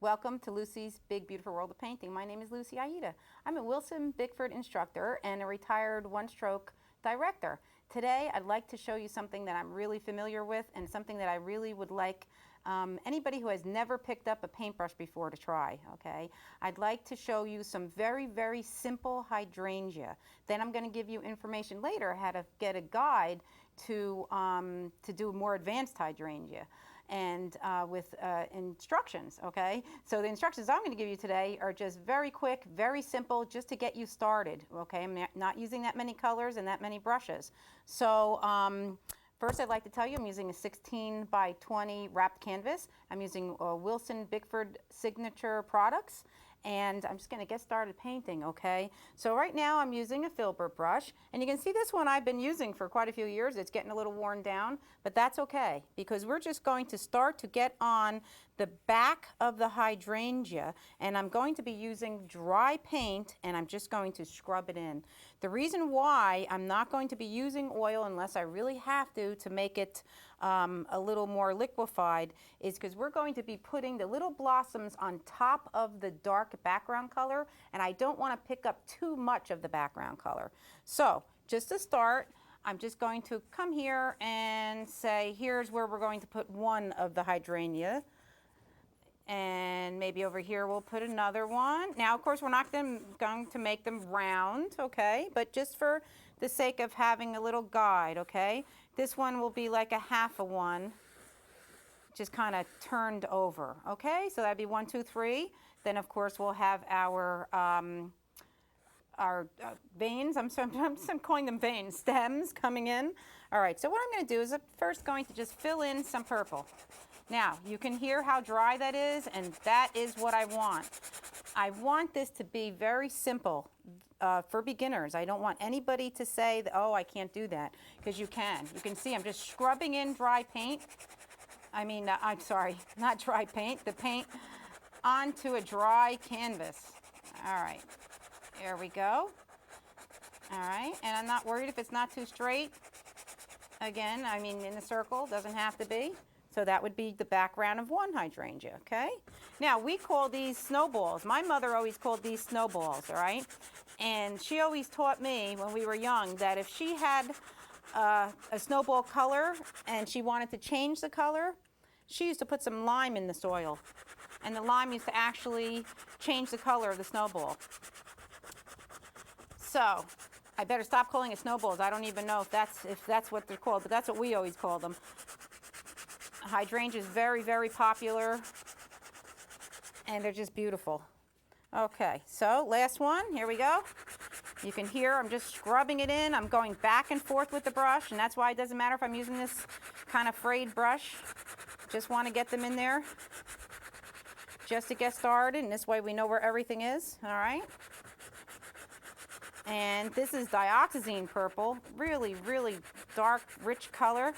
Welcome to Lucy's Big Beautiful World of Painting. My name is Lucy Aita. I'm a Wilson Bickford instructor and a retired one-stroke director. Today I'd like to show you something that I'm really familiar with and something that I really would like anybody who has never picked up a paintbrush before to try. Okay, I'd like to show you some very simple hydrangea. Then I'm going to give you information later how to get a guide to do more advanced hydrangea and with instructions. Okay, so the instructions I'm going to give you today are just very quick, very simple, just to get you started. Okay, I'm not using that many colors and that many brushes. So first, I'd like to tell you I'm using a 16 by 20 wrapped canvas. I'm using Wilson Bickford signature products, and I'm just going to get started painting. Okay, so right now I'm using a filbert brush, and you can see this one I've been using for quite a few years. It's getting a little worn down, but that's okay because we're just going to start to get on the back of the hydrangea, and I'm going to be using dry paint, and I'm just going to scrub it in. The reason why I'm not going to be using oil unless I really have to make it a little more liquefied is because we're going to be putting the little blossoms on top of the dark background color, and I don't want to pick up too much of the background color. So just to start, I'm just going to come here and say here's where we're going to put one of the hydrangea, and maybe over here we'll put another one. Now of course we're not going to make them round, okay, but just for the sake of having a little guide, okay, this one will be like a half a one, just kind of turned over. Okay, so that'd be 1, 2, 3. Then of course we'll have our veins. I'm calling them veins, stems coming in. All right, so what I'm going to do is I'm first going to just fill in some purple. Now you can hear how dry that is, and that is what I want. I want this to be very simple for beginners. I don't want anybody to say that, oh, I can't do that, because you can. You can see I'm just scrubbing in dry paint. I'm sorry, not dry paint, the paint onto a dry canvas. All right, there we go. All right, and I'm not worried if it's not too straight. Again, in a circle, doesn't have to be. So that would be the background of one hydrangea, okay? Now, we call these snowballs. My mother always called these snowballs, all right? And she always taught me when we were young that if she had a snowball color and she wanted to change the color, she used to put some lime in the soil. And the lime used to actually change the color of the snowball. So I better stop calling it snowballs. I don't even know if that's what they're called, but that's what we always call them. Hydrangea is very popular, and they're just beautiful. Okay, so last one, here we go. You can hear I'm just scrubbing it in. I'm going back and forth with the brush, and that's why it doesn't matter if I'm using this kind of frayed brush. Just want to get them in there just to get started, and this way we know where everything is, all right? And this is dioxazine purple, really dark, rich color.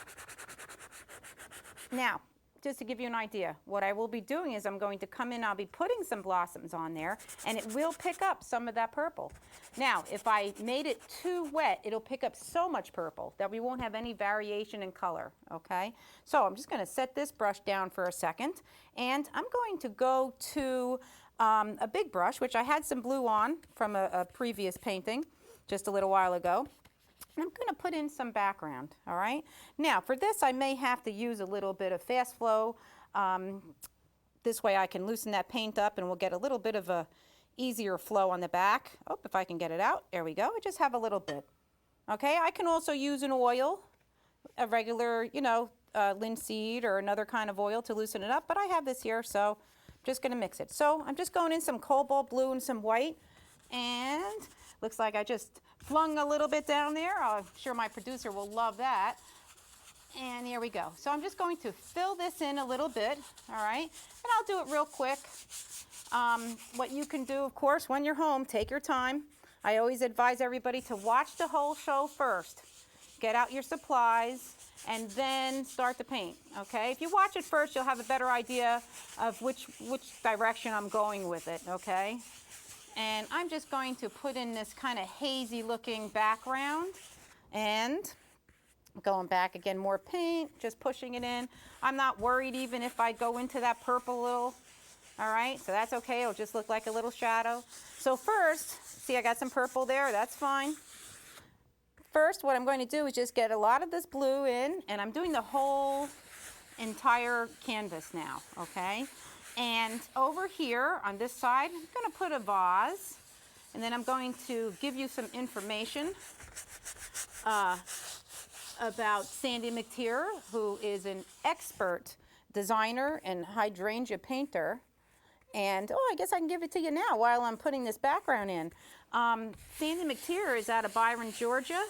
Now, just to give you an idea, what I will be doing is I'm going to come in, I'll be putting some blossoms on there, and it will pick up some of that purple. Now, if I made it too wet, it'll pick up so much purple that we won't have any variation in color, okay? So I'm just going to set this brush down for a second, and I'm going to go to a big brush, which I had some blue on from a previous painting just a little while ago. I'm going to put in some background, all right? Now, for this, I may have to use a little bit of fast flow. This way I can loosen that paint up and we'll get a little bit of a easier flow on the back. Oh, if I can get it out. There we go. I just have a little bit. Okay, I can also use an oil, a regular, linseed or another kind of oil to loosen it up, but I have this here, so I'm just going to mix it. So I'm just going in some cobalt blue and some white, and looks like I just flung a little bit down there. I'm sure my producer will love that. And here we go. So I'm just going to fill this in a little bit, all right? And I'll do it real quick. What you can do, of course, when you're home, take your time. I always advise everybody to watch the whole show first. Get out your supplies and then start to paint, okay? If you watch it first, you'll have a better idea of which direction I'm going with it, okay? And I'm just going to put in this kind of hazy looking background, and going back again, more paint, just pushing it in. I'm not worried even if I go into that purple little All right, so that's okay. It'll just look like a little shadow. So first, see I got some purple there, that's fine. First, what I'm going to do is just get a lot of this blue in, and I'm doing the whole entire canvas now, okay? And over here on this side, I'm going to put a vase, and then I'm going to give you some information about Sandy McTeer, who is an expert designer and hydrangea painter. And, oh, I guess I can give it to you now while I'm putting this background in. Sandy McTeer is out of Byron, Georgia,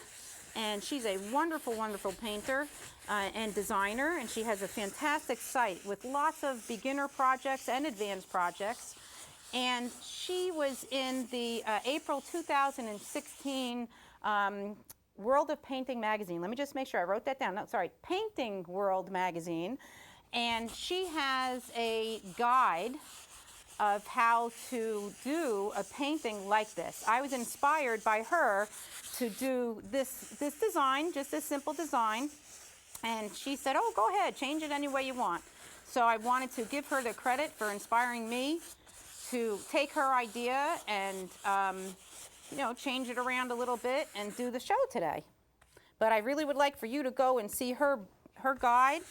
and she's a wonderful, wonderful painter and designer, and she has a fantastic site with lots of beginner projects and advanced projects. And she was in the April 2016 World of Painting magazine. Let me just make sure I wrote that down. No, sorry, Painting World magazine. And she has a guide of how to do a painting like this. I was inspired by her to do this design, just this simple design. And she said, oh, go ahead, change it any way you want. So I wanted to give her the credit for inspiring me to take her idea and you know, change it around a little bit and do the show today. But I really would like for you to go and see her guide,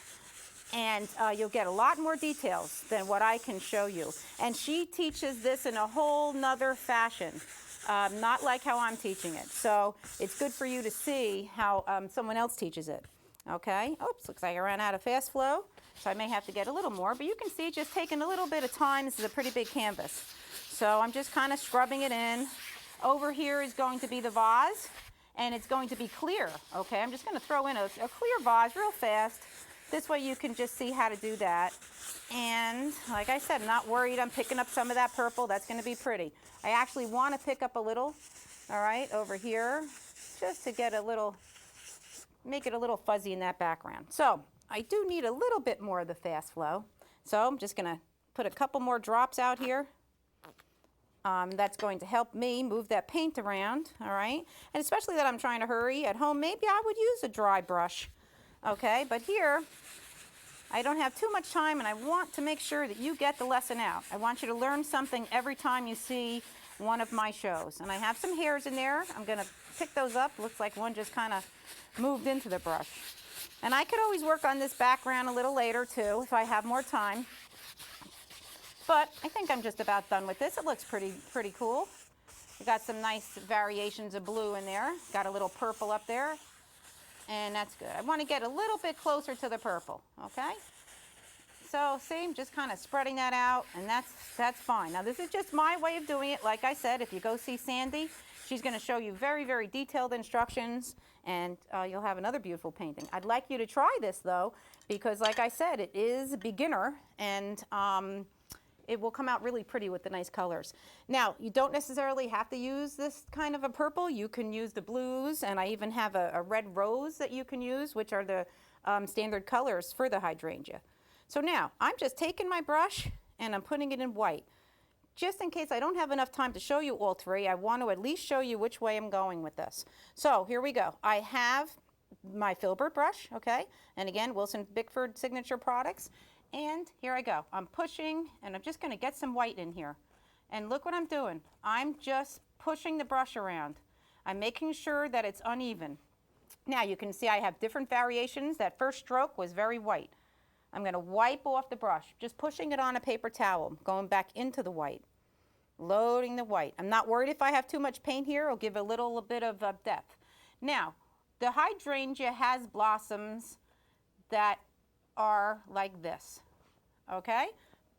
and you'll get a lot more details than what I can show you. And she teaches this in a whole nother fashion, not like how I'm teaching it. So it's good for you to see how someone else teaches it. Okay, oops, looks like I ran out of fast flow, so I may have to get a little more, but you can see just taking a little bit of time. This is a pretty big canvas. So I'm just kind of scrubbing it in. Over here is going to be the vase, and it's going to be clear. Okay, I'm just going to throw in a clear vase real fast. This way you can just see how to do that. And like I said, I'm not worried. I'm picking up some of that purple. That's going to be pretty. I actually want to pick up a little, all right, over here, just to get a little, make it a little fuzzy in that background. So I do need a little bit more of the fast flow. So I'm just going to put a couple more drops out here. That's going to help me move that paint around, all right? And especially that I'm trying to hurry at home, maybe I would use a dry brush, okay? But here, I don't have too much time, and I want to make sure that you get the lesson out. I want you to learn something every time you see one of my shows. And I have some hairs in there. I'm going to pick those up. Looks like one just kind of moved into the brush. And I could always work on this background a little later, too, if I have more time. But I think I'm just about done with this. It looks pretty cool. We got some nice variations of blue in there. Got a little purple up there, and that's good. I want to get a little bit closer to the purple, okay? So see, I'm just kind of spreading that out, and that's fine. Now this is just my way of doing it. Like I said, if you go see Sandy, she's going to show you very, very detailed instructions, and you'll have another beautiful painting. I'd like you to try this though, because like I said, it is a beginner, and it will come out really pretty with the nice colors. Now, you don't necessarily have to use this kind of a purple. You can use the blues, and I even have a red rose that you can use, which are the standard colors for the hydrangea. So now, I'm just taking my brush, and I'm putting it in white. Just in case I don't have enough time to show you all three, I want to at least show you which way I'm going with this. So here we go. I have my filbert brush, okay? And again, Wilson Bickford Signature Products. And here I go. I'm pushing, and I'm just going to get some white in here. And look what I'm doing. I'm just pushing the brush around. I'm making sure that it's uneven. Now you can see I have different variations. That first stroke was very white. I'm going to wipe off the brush, just pushing it on a paper towel, going back into the white, loading the white. I'm not worried if I have too much paint here. It'll give a little bit of depth. Now, the hydrangea has blossoms that are like this, okay?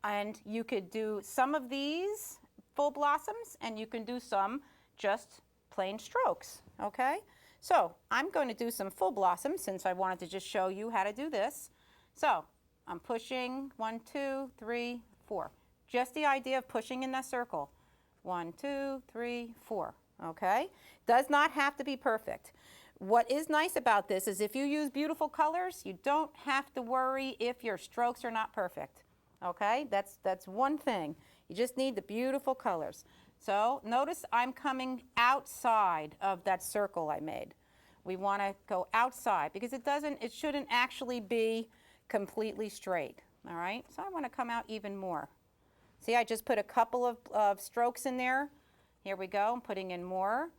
And you could do some of these full blossoms, and you can do some just plain strokes, okay? So I'm going to do some full blossoms since I wanted to just show you how to do this. So I'm pushing 1, 2, 3, 4. Just the idea of pushing in that circle. 1, 2, 3, 4, okay? Does not have to be perfect. What is nice about this is if you use beautiful colors, you don't have to worry if your strokes are not perfect, okay? That's one thing. You just need the beautiful colors. So notice I'm coming outside of that circle I made. We want to go outside because it shouldn't actually be completely straight, all right? So I want to come out even more. See, I just put a couple of strokes in there. Here we go, I'm putting in more.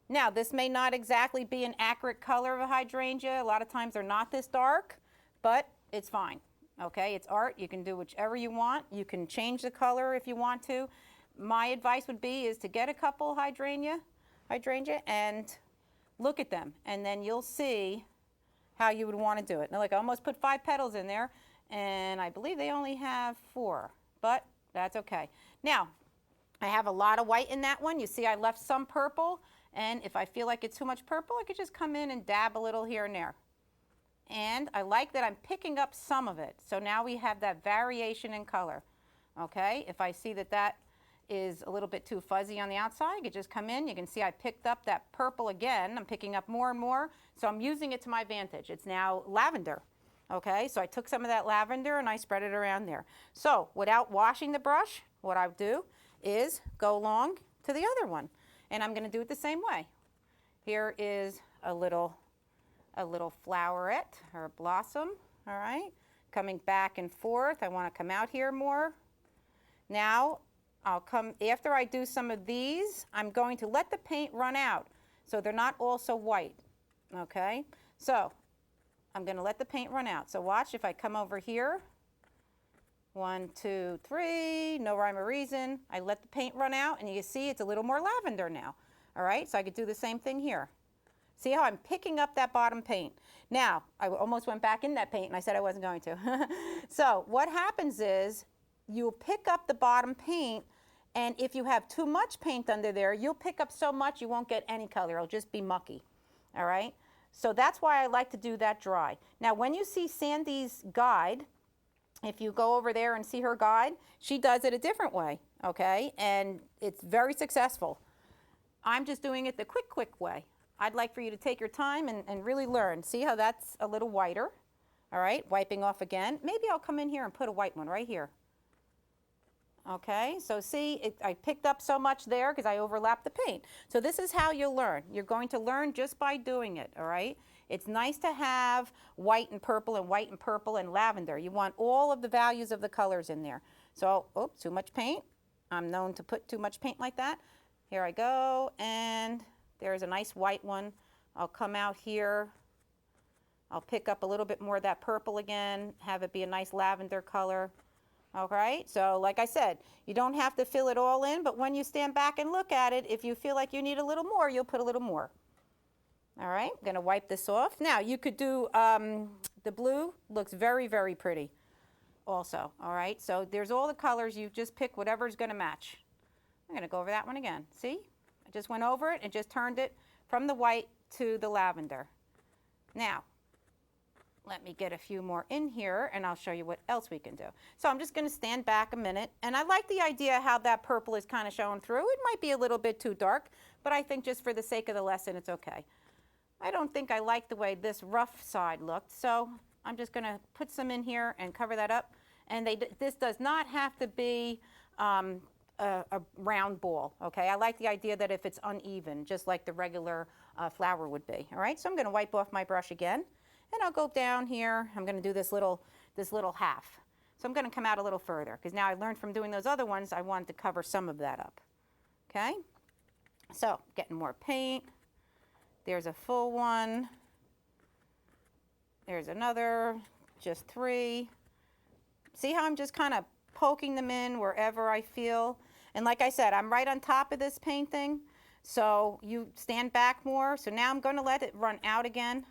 Now, this may not exactly be an accurate color of a hydrangea. A lot of times they're not this dark, but it's fine. Okay, it's art. You can do whichever you want. You can change the color if you want to. My advice would be is to get a couple hydrangea and look at them, and then you'll see how you would want to do it. Now, look, I almost put 5 petals in there, and I believe they only have 4, but that's okay. Now, I have a lot of white in that one. You see I left some purple, and if I feel like it's too much purple, I could just come in and dab a little here and there. And I like that I'm picking up some of it. So now we have that variation in color. Okay, if I see that that is a little bit too fuzzy on the outside, you could just come in. You can see I picked up that purple again. I'm picking up more and more, so I'm using it to my advantage. It's now lavender. Okay, so I took some of that lavender and I spread it around there. So without washing the brush, what I do is go along to the other one, and I'm going to do it the same way. Here is a little floweret or a blossom. All right, coming back and forth. I want to come out here more. Now I'll come, after I do some of these, I'm going to let the paint run out so they're not all so white. Okay, so I'm going to let the paint run out. So watch, if I come over here, 1, 2, 3, no rhyme or reason. I let the paint run out, and you see it's a little more lavender now. All right, so I could do the same thing here. See how I'm picking up that bottom paint. Now, I almost went back in that paint, and I said I wasn't going to. So what happens is you'll pick up the bottom paint, and if you have too much paint under there, you'll pick up so much you won't get any color. It'll just be mucky. All right, so that's why I like to do that dry. Now, when you see Sandy's guide, if you go over there and see her guide, she does it a different way, okay? And it's very successful. I'm just doing it the quick way. I'd like for you to take your time and really learn. See how that's a little whiter? All right, wiping off again. Maybe I'll come in here and put a white one right here. Okay, so see, I picked up so much there because I overlapped the paint. So this is how you'll learn. You're going to learn just by doing it, all right? It's nice to have white and purple and lavender. You want all of the values of the colors in there. So, oops, too much paint. I'm known to put too much paint like that. Here I go, and there's a nice white one. I'll come out here. I'll pick up a little bit more of that purple again, have it be a nice lavender color. All right, so like I said, you don't have to fill it all in, but when you stand back and look at it, if you feel like you need a little more, you'll put a little more. All right, I'm going to wipe this off. Now, you could do the blue. Looks very, very pretty also. All right, so there's all the colors. You just pick whatever's going to match. I'm going to go over that one again. See? I just went over it and just turned it from the white to the lavender. Now, let me get a few more in here, and I'll show you what else we can do. So I'm just going to stand back a minute, and I like the idea how that purple is kind of showing through. It might be a little bit too dark, but I think just for the sake of the lesson, it's okay. I don't think I like the way this rough side looked, so I'm just going to put some in here and cover that up. And this does not have to be a round ball, okay? I like the idea that if it's uneven, just like the regular flower would be, all right? So I'm going to wipe off my brush again. And I'll go down here. I'm going to do this little half. So I'm going to come out a little further because now I learned from doing those other ones, I wanted to cover some of that up. Okay? So getting more paint. There's a full one. There's another, just 3. See how I'm just kind of poking them in wherever I feel? And like I said, I'm right on top of this painting. So you stand back more. So now I'm going to let it run out again.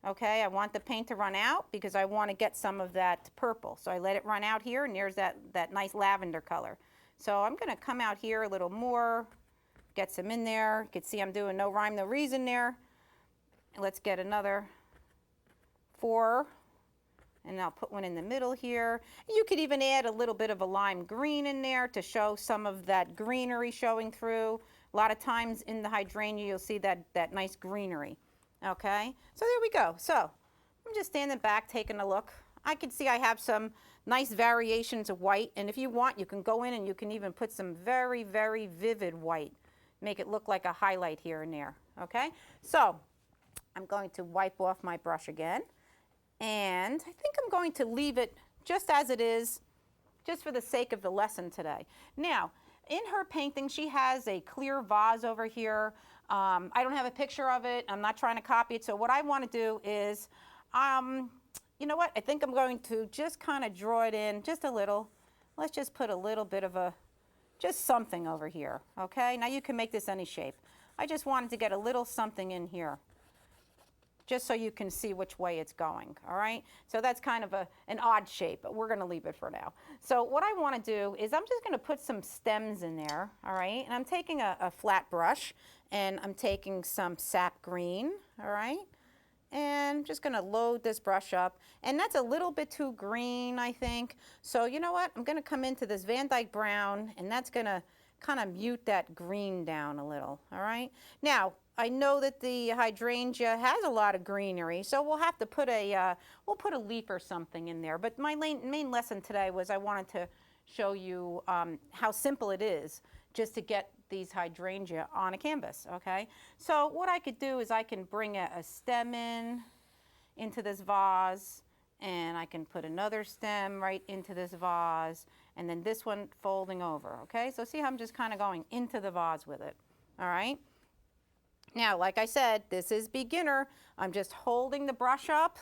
Okay, I want the paint to run out because I want to get some of that purple. So I let it run out here, and there's that nice lavender color. So I'm going to come out here a little more, get some in there. You can see I'm doing no rhyme, no reason there. Let's get another 4, and I'll put one in the middle here. You could even add a little bit of a lime green in there to show some of that greenery showing through. A lot of times in the hydrangea, you'll see that nice greenery. Okay, so there we go. So I'm just standing back taking a look. I can see I have some nice variations of white, and if you want, you can go in and you can even put some very, very vivid white. Make it look like a highlight here and there. Okay, so I'm going to wipe off my brush again, and I think I'm going to leave it just as it is just for the sake of the lesson today. Now, in her painting, she has a clear vase over here. I don't have a picture of it. I'm not trying to copy it. So what I want to do is, you know what? I think I'm going to just kind of draw it in just a little. Let's just put a little bit of just something over here, okay? Now you can make this any shape. I just wanted to get a little something in here, just so you can see which way it's going, all right? So that's kind of an odd shape, but we're gonna leave it for now. So what I wanna do is I'm just gonna put some stems in there, all right? And I'm taking a flat brush, and I'm taking some sap green, all right? And I'm just gonna load this brush up. And that's a little bit too green, I think. So you know what? I'm gonna come into this Van Dyke brown, and that's gonna kind of mute that green down a little, all right? Now, I know that the hydrangea has a lot of greenery, so we'll have to put we'll put a leaf or something in there. But my main lesson today was I wanted to show you how simple it is just to get these hydrangea on a canvas, okay? So what I could do is I can bring a stem into this vase, and I can put another stem right into this vase, and then this one folding over, okay? So see how I'm just kind of going into the vase with it, all right? Now, like I said, this is beginner. I'm just holding the brush up.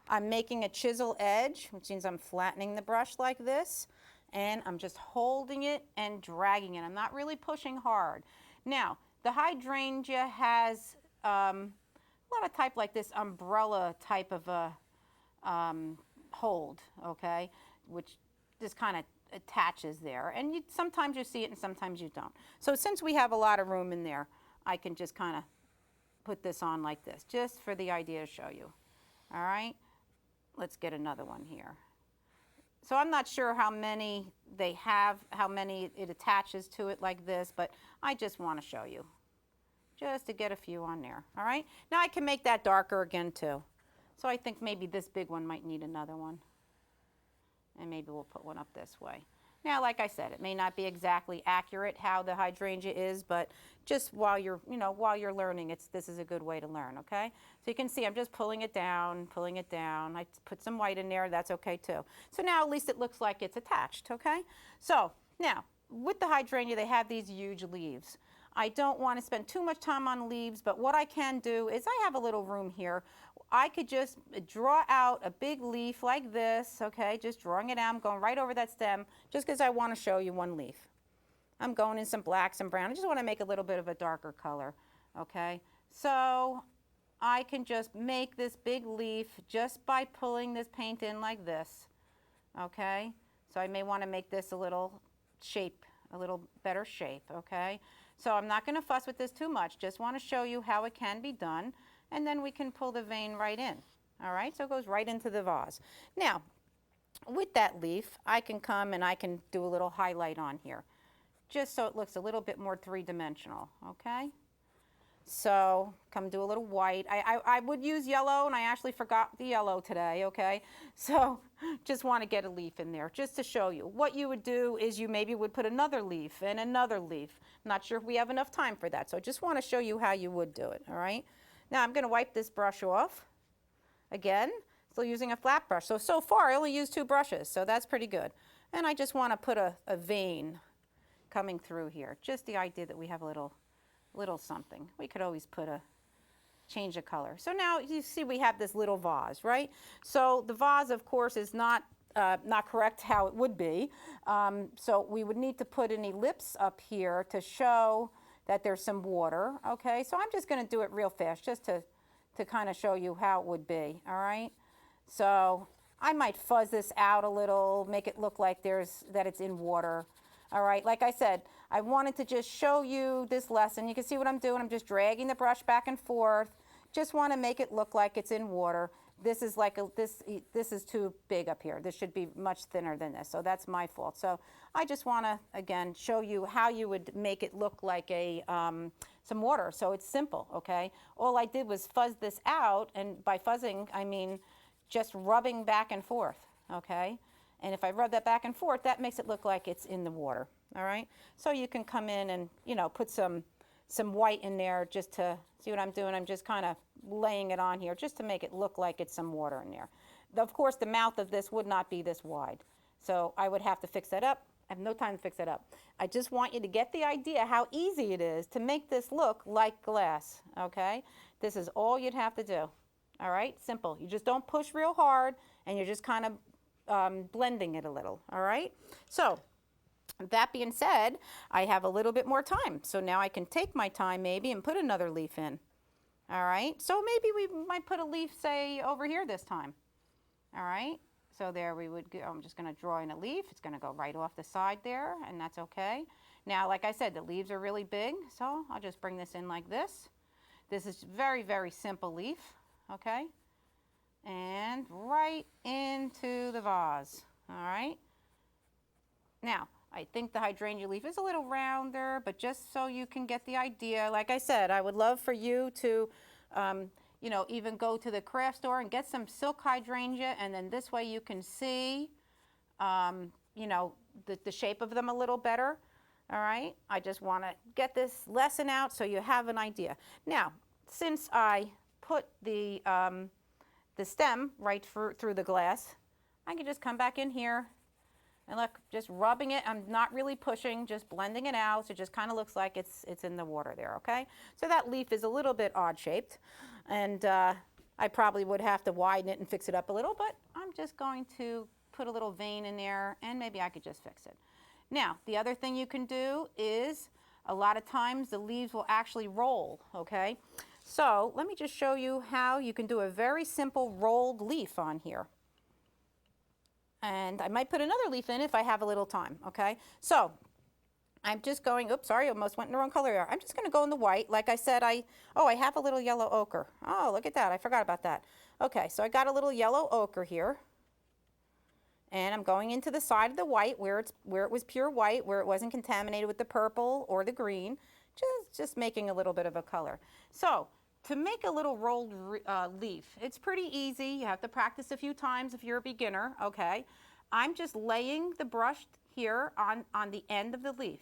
I'm making a chisel edge, which means I'm flattening the brush like this, and I'm just holding it and dragging it. I'm not really pushing hard. Now, the hydrangea has a lot of type like this umbrella type of a hold, okay, which just kind of attaches there. And sometimes you see it and sometimes you don't. So since we have a lot of room in there, I can just kind of put this on like this, just for the idea to show you. All right, let's get another one here. So I'm not sure how many they have, how many it attaches to it like this, but I just want to show you, just to get a few on there. All right, now I can make that darker again too. So I think maybe this big one might need another one. And maybe we'll put one up this way. Now, like I said, it may not be exactly accurate how the hydrangea is, but just while you're, while you're learning, this is a good way to learn, okay? So you can see I'm just pulling it down, pulling it down. I put some white in there, that's okay too. So now at least it looks like it's attached, okay? So now, with the hydrangea, they have these huge leaves. I don't want to spend too much time on leaves, but what I can do is I have a little room here. I could just draw out a big leaf like this, okay, just drawing it out. I'm going right over that stem just because I want to show you one leaf. I'm going in some black, some brown. I just want to make a little bit of a darker color, okay? So I can just make this big leaf just by pulling this paint in like this, okay? So I may want to make this a little shape, a little better shape, okay? So I'm not going to fuss with this too much, just want to show you how it can be done, and then we can pull the vein right in, all right? So it goes right into the vase. Now, with that leaf, I can come and I can do a little highlight on here, just so it looks a little bit more three-dimensional, okay? So come do a little white. I would use yellow, and I actually forgot the yellow today, okay? So just want to get a leaf in there just to show you. What you would do is you maybe would put another leaf and another leaf. I'm not sure if we have enough time for that, so I just want to show you how you would do it, all right? Now I'm going to wipe this brush off. Again, still using a flat brush. So far I only used 2 brushes, so that's pretty good. And I just want to put a vein coming through here. Just the idea that we have a little something. We could always change the color. So now you see we have this little vase, right? So the vase, of course, is not correct how it would be. So we would need to put an ellipse up here to show that there's some water, okay? So I'm just going to do it real fast just to kind of show you how it would be, all right? So I might fuzz this out a little, make it look like that it's in water. All right, like I said, I wanted to just show you this lesson. You can see what I'm doing. I'm just dragging the brush back and forth. Just want to make it look like it's in water. This is like this is too big up here. This should be much thinner than this, so that's my fault. So I just want to, again, show you how you would make it look like some water. So it's simple, okay? All I did was fuzz this out, and by fuzzing, I mean just rubbing back and forth, okay? And if I rub that back and forth, that makes it look like it's in the water, all right? So you can come in and, put some white in there just to see what I'm doing. I'm just kind of laying it on here just to make it look like it's some water in there. Of course, the mouth of this would not be this wide. So I would have to fix that up. I have no time to fix that up. I just want you to get the idea how easy it is to make this look like glass, okay? This is all you'd have to do, all right? Simple. You just don't push real hard, and you're just kind of blending it a little, all right? So that being said, I have a little bit more time. So now I can take my time maybe and put another leaf in, all right? So maybe we might put a leaf, say, over here this time, all right? So there we would go. I'm just going to draw in a leaf. It's going to go right off the side there, and that's okay. Now, like I said, the leaves are really big, so I'll just bring this in like this. This is very, very simple leaf, okay? And right into the vase, all right? Now, I think the hydrangea leaf is a little rounder, but just so you can get the idea, like I said, I would love for you to you know, even go to the craft store and get some silk hydrangea, and then this way you can see, you know, the shape of them a little better, all right? I just want to get this lesson out so you have an idea. Now, since I put the stem right through the glass, I can just come back in here and look, just rubbing it. I'm not really pushing, just blending it out, so it just kind of looks like it's in the water there, okay? So that leaf is a little bit odd shaped, and I probably would have to widen it and fix it up a little, but I'm just going to put a little vein in there, and maybe I could just fix it. Now, the other thing you can do is a lot of times the leaves will actually roll, okay? So let me just show you how you can do a very simple rolled leaf on here. And I might put another leaf in if I have a little time, okay? So I'm just going, oops, sorry, almost went in the wrong color there. I'm just going to go in the white. Like I said, I have a little yellow ochre. Oh, look at that. I forgot about that. Okay, so I got a little yellow ochre here. And I'm going into the side of the white where it was pure white, where it wasn't contaminated with the purple or the green, just making a little bit of a color. So to make a little rolled leaf, it's pretty easy. You have to practice a few times if you're a beginner, okay? I'm just laying the brush here on the end of the leaf.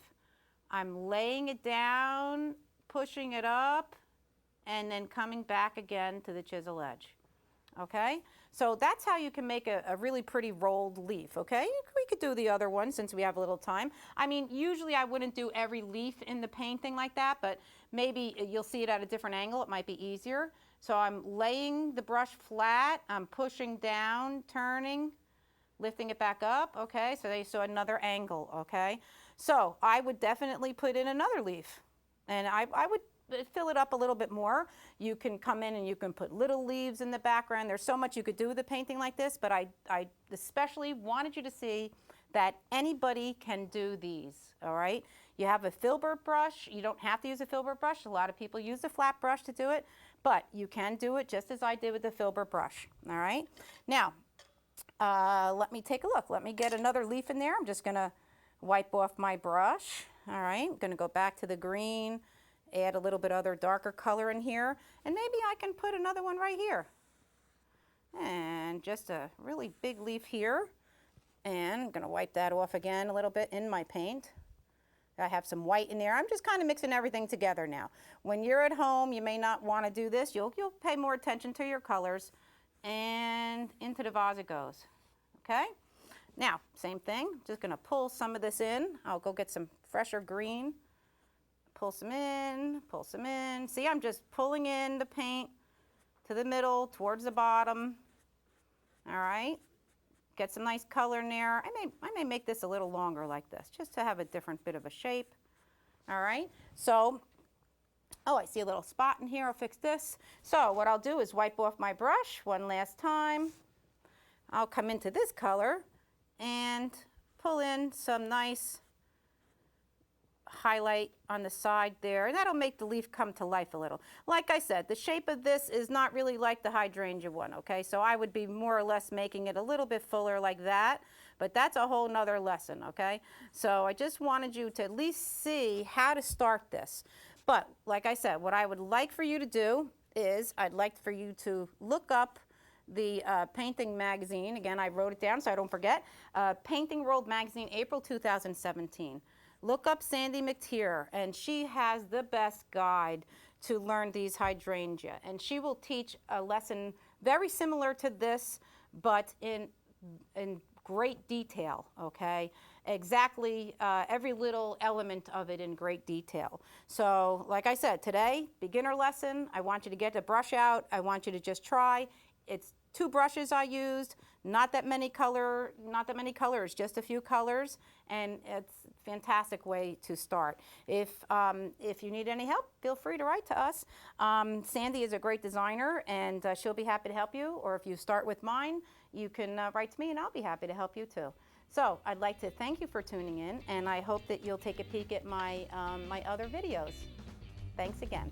I'm laying it down, pushing it up, and then coming back again to the chisel edge, okay? So that's how you can make a really pretty rolled leaf, okay? We could do the other one since we have a little time. I mean, usually I wouldn't do every leaf in the painting like that, but maybe you'll see it at a different angle. It might be easier. So I'm laying the brush flat. I'm pushing down, turning, lifting it back up, okay? So they saw another angle, okay? So I would definitely put in another leaf, and I would fill it up a little bit more. You can come in and you can put little leaves in the background. There's so much you could do with a painting like this, but I especially wanted you to see that anybody can do these, all right? You have a filbert brush. You don't have to use a filbert brush. A lot of people use a flat brush to do it, but you can do it just as I did with the filbert brush, all right? Now, let me take a look. Let me get another leaf in there. I'm just gonna wipe off my brush, all right? I'm gonna go back to the green, add a little bit other darker color in here, and maybe I can put another one right here. And just a really big leaf here, and I'm gonna wipe that off again a little bit in my paint. I have some white in there. I'm just kind of mixing everything together now. When you're at home, you may not want to do this. You'll pay more attention to your colors, and into the vase it goes, okay? Now, same thing, just gonna pull some of this in. I'll go get some fresher green. Pull some in, pull some in. See, I'm just pulling in the paint to the middle, towards the bottom. All right, get some nice color in there. I may make this a little longer like this, just to have a different bit of a shape. All right, so, oh, I see a little spot in here. I'll fix this. So what I'll do is wipe off my brush one last time. I'll come into this color and pull in some nice highlight on the side there, and that'll make the leaf come to life a little. Like I said, the shape of this is not really like the hydrangea one, okay? So I would be more or less making it a little bit fuller like that, but that's a whole nother lesson, okay? So I just wanted you to at least see how to start this. But like I said, what I would like for you to do is I'd like for you to look up the painting magazine. Again, I wrote it down so I don't forget. Painting World Magazine, April 2017. Look up Sandy McTeer, and she has the best guide to learn these hydrangea. And she will teach a lesson very similar to this, but in great detail, okay? Exactly every little element of it in great detail. So like I said, today, beginner lesson, I want you to get the brush out. I want you to just try. It's 2 brushes I used, not that many colors, just a few colors, and it's a fantastic way to start. If you need any help, feel free to write to us. Sandy is a great designer, and she'll be happy to help you, or if you start with mine, you can write to me and I'll be happy to help you too. So I'd like to thank you for tuning in, and I hope that you'll take a peek at my, my other videos. Thanks again.